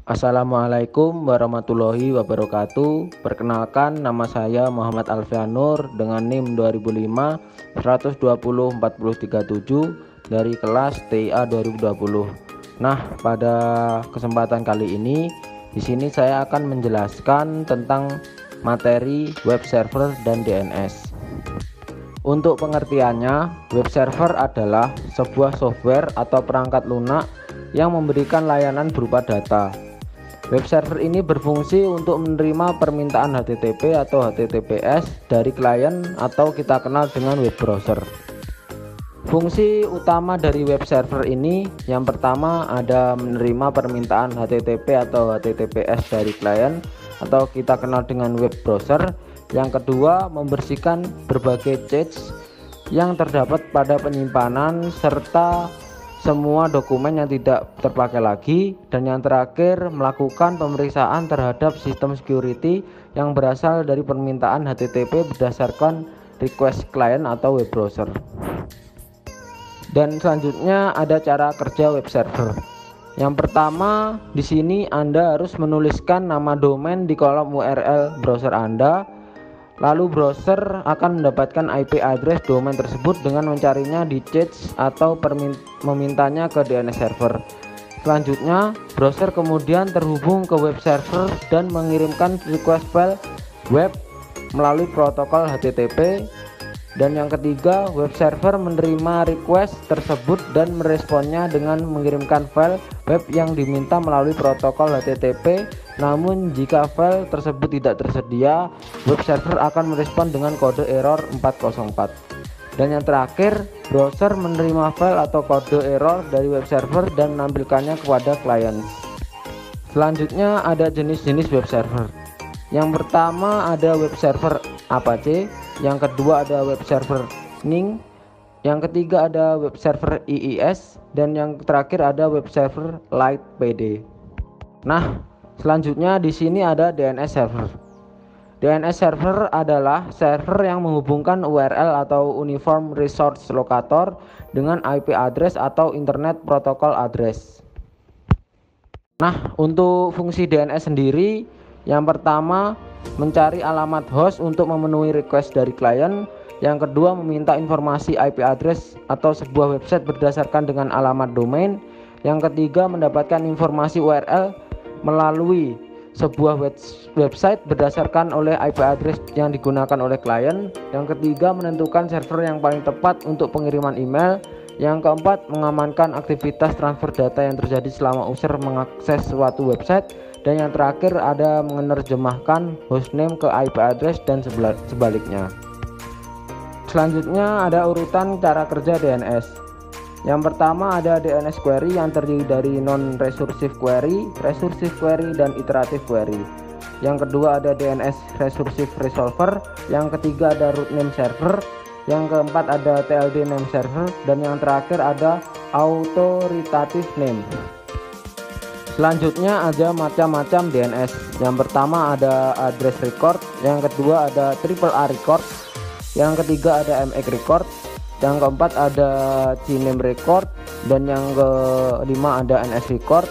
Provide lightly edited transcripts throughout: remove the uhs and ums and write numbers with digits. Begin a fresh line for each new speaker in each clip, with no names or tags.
Assalamualaikum warahmatullahi wabarakatuh. Perkenalkan, nama saya Muhammad Alfianur dengan NIM 2005 120 4037 dari kelas TIA 2020. Nah, pada kesempatan kali ini di sini saya akan menjelaskan tentang materi web server dan DNS. Untuk pengertiannya, web server adalah sebuah software atau perangkat lunak yang memberikan layanan berupa data. Web server ini berfungsi untuk menerima permintaan HTTP atau HTTPS dari klien atau kita kenal dengan web browser. Fungsi utama dari web server ini yang pertama ada menerima permintaan HTTP atau HTTPS dari klien atau kita kenal dengan web browser. Yang kedua, membersihkan berbagai cache yang terdapat pada penyimpanan serta semua dokumen yang tidak terpakai lagi. Dan yang terakhir, melakukan pemeriksaan terhadap sistem security yang berasal dari permintaan HTTP berdasarkan request klien atau web browser. Dan selanjutnya ada cara kerja web server. Yang pertama, di sini Anda harus menuliskan nama domain di kolom URL browser Anda. Lalu browser akan mendapatkan IP address domain tersebut dengan mencarinya di cache atau memintanya ke DNS server. Selanjutnya, browser kemudian terhubung ke web server dan mengirimkan request file web melalui protokol HTTP. Dan yang ketiga, web server menerima request tersebut dan meresponnya dengan mengirimkan file web yang diminta melalui protokol HTTP. Namun jika file tersebut tidak tersedia, web server akan merespon dengan kode error 404. Dan yang terakhir, browser menerima file atau kode error dari web server dan menampilkannya kepada klien. Selanjutnya ada jenis-jenis web server. Yang pertama ada web server Apache, yang kedua ada web server Ning, yang ketiga ada web server IIS, dan yang terakhir ada web server Light PD. Nah, selanjutnya di sini ada DNS server. DNS server adalah server yang menghubungkan URL atau Uniform Resource Locator dengan IP address atau Internet Protocol Address. Nah, untuk fungsi DNS sendiri, yang pertama mencari alamat host untuk memenuhi request dari klien. Yang kedua, meminta informasi IP address atau sebuah website berdasarkan dengan alamat domain. Yang ketiga, mendapatkan informasi URL melalui sebuah website berdasarkan oleh IP address yang digunakan oleh klien. Yang ketiga, menentukan server yang paling tepat untuk pengiriman email. Yang keempat, mengamankan aktivitas transfer data yang terjadi selama user mengakses suatu website. Dan yang terakhir ada menerjemahkan hostname ke IP address dan sebaliknya. Selanjutnya ada urutan cara kerja DNS. Yang pertama ada DNS query yang terdiri dari non-recursive query, recursive query, dan iterative query. Yang kedua ada DNS recursive resolver. Yang ketiga ada root name server. Yang keempat ada TLD name server. Dan yang terakhir ada authoritative name. Selanjutnya ada macam-macam DNS. Yang pertama ada address record, yang kedua ada AAA record, yang ketiga ada MX record, yang keempat ada CNAME record, dan yang kelima ada NS record,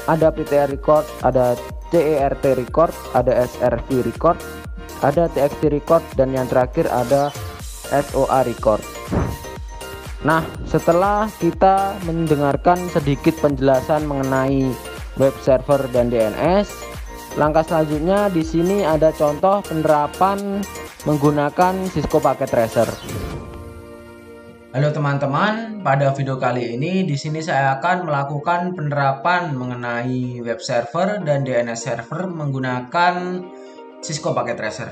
ada PTR record, ada CERT record, ada SRV record, ada TXT record, dan yang terakhir ada SOA record. Nah, setelah kita mendengarkan sedikit penjelasan mengenai web server dan DNS, langkah selanjutnya di sini ada contoh penerapan menggunakan Cisco Packet Tracer.
Halo teman-teman, pada video kali ini di sini saya akan melakukan penerapan mengenai web server dan DNS server menggunakan Cisco Packet Tracer.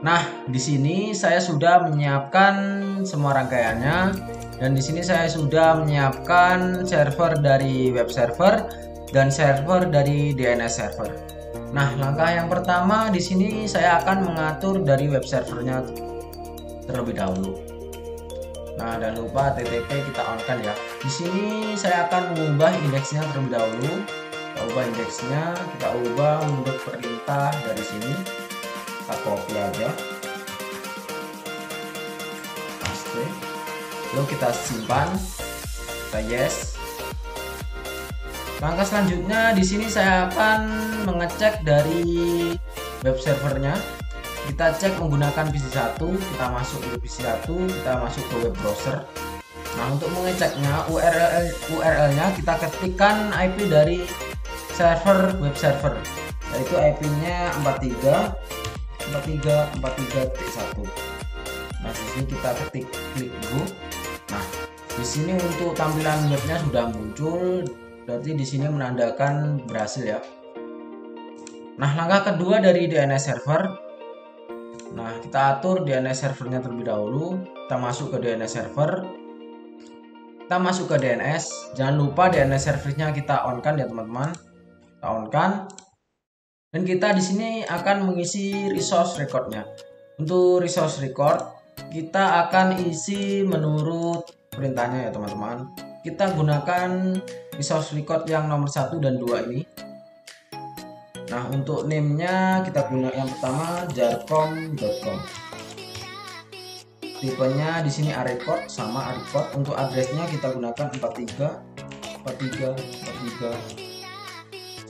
Nah, di sini saya sudah menyiapkan semua rangkaiannya. Dan di sini saya sudah menyiapkan server dari web server dan server dari DNS server. Nah, langkah yang pertama di sini saya akan mengatur dari web servernya terlebih dahulu. Nah, dan lupa TTP kita on kan ya. Di sini saya akan mengubah indeksnya terlebih dahulu. Kita ubah indeksnya, kita ubah untuk perintah dari sini. Kita copy aja. Paste. Lalu kita simpan, kita yes. Langkah selanjutnya di sini saya akan mengecek dari web servernya. Kita cek menggunakan PC1, kita masuk ke PC1, kita masuk ke web browser. Nah, untuk mengeceknya URL-nya kita ketikkan IP dari web server, yaitu IP-nya 43.1. Nah, di sini kita klik go. Nah, di sini untuk tampilan webnya sudah muncul, berarti di sini menandakan berhasil ya. Nah, langkah kedua dari DNS server. Nah, kita atur DNS servernya terlebih dahulu. Kita masuk ke DNS server. Kita masuk ke DNS. Jangan lupa DNS servernya kita on-kan ya teman-teman. Kita on-kan. Dan kita di sini akan mengisi resource recordnya. Untuk resource record, kita akan isi menurut perintahnya ya teman-teman. Kita gunakan resource record yang nomor 1 dan 2 ini. Nah, untuk name-nya kita gunakan yang pertama jarcom.com. Tipenya di sini arecord sama arecord. Untuk addressnya kita gunakan 43.1.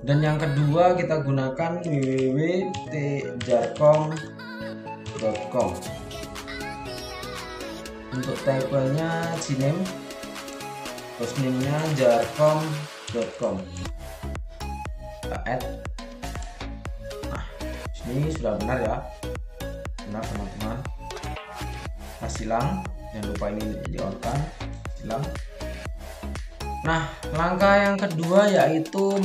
Dan yang kedua kita gunakan www.jarcom.com. Untuk typenya cname, hostname-nya jarcom.com. Kita add. Nah, ini sudah benar ya, benar teman-teman. Kita silang, jangan lupa ini di on kan, silang. Nah, langkah yang kedua yaitu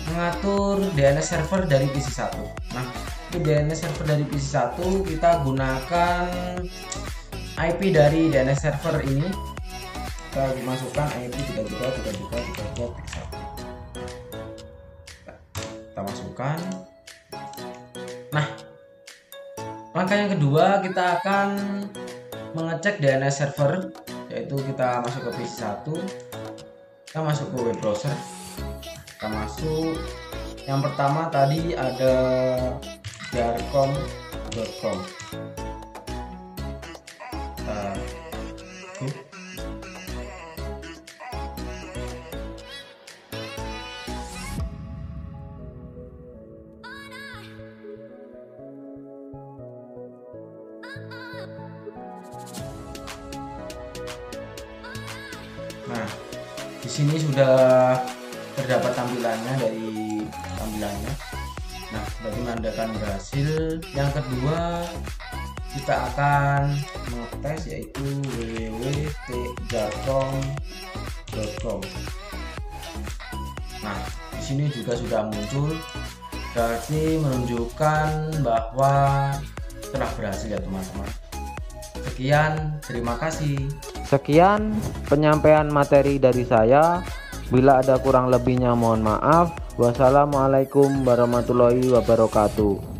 mengatur DNS server dari PC1. Nah, untuk DNS server dari PC1 kita gunakan IP dari DNS server ini. Kita masukkan IP 33.33.33.1. Kita masukkan. Nah, langkah yang kedua kita akan mengecek DNS server, yaitu kita masuk ke PC1, kita masuk ke web browser, kita masuk yang pertama tadi ada jarcom.com. Nah, di sini sudah terdapat tampilannya dari tampilannya. Nah, berarti menandakan berhasil. Yang kedua, kita akan mengetes yaitu www.jarcom.com. Nah, di sini juga sudah muncul, berarti menunjukkan bahwa telah berhasil ya teman-teman. Sekian, terima kasih.
Sekian penyampaian materi dari saya. Bila ada kurang lebihnya mohon maaf. Wassalamualaikum warahmatullahi wabarakatuh.